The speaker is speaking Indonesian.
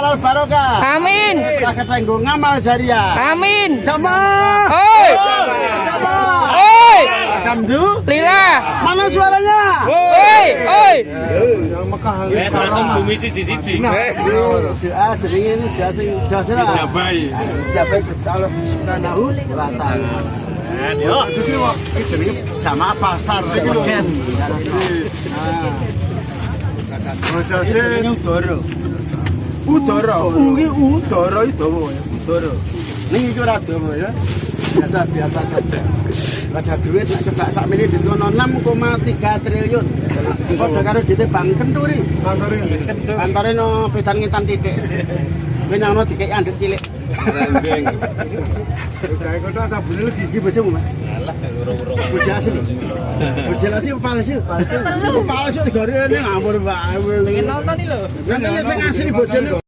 halal barokah. Amin. Rakyat tanggo ngamal jariah. Amin. Jamaah. Oi. Jamaah. Oi. Alhamdulillah. Mana suaranya? Oi. Oi. Langsung bumi siji-siji. Doa jenenge ini jasa. Jabai. Jabai Gusti Allah Subhanahu wa taala. Yo. Iki jenenge jamaah pasar Gen. Jenenge Udara. Udara. Ugi Udara itu Udara. Ning iki ora dawa ya. Biasa saja. Ada duit nak coba sakmene ditono 6,3 triliun. Padha karo duit Bank Kenturi. Kantore no pedan ngetan titik. Kowe nyangno dikek andek cilik. Rendeng. Kae kota sabune lagi iki bojomu, Mas. Alah urung-urung. Bojo asli. Bojo asli palsu. Palsu digorene ngawur wae. Pengen nonton iki lho. Nanti sing asli bojone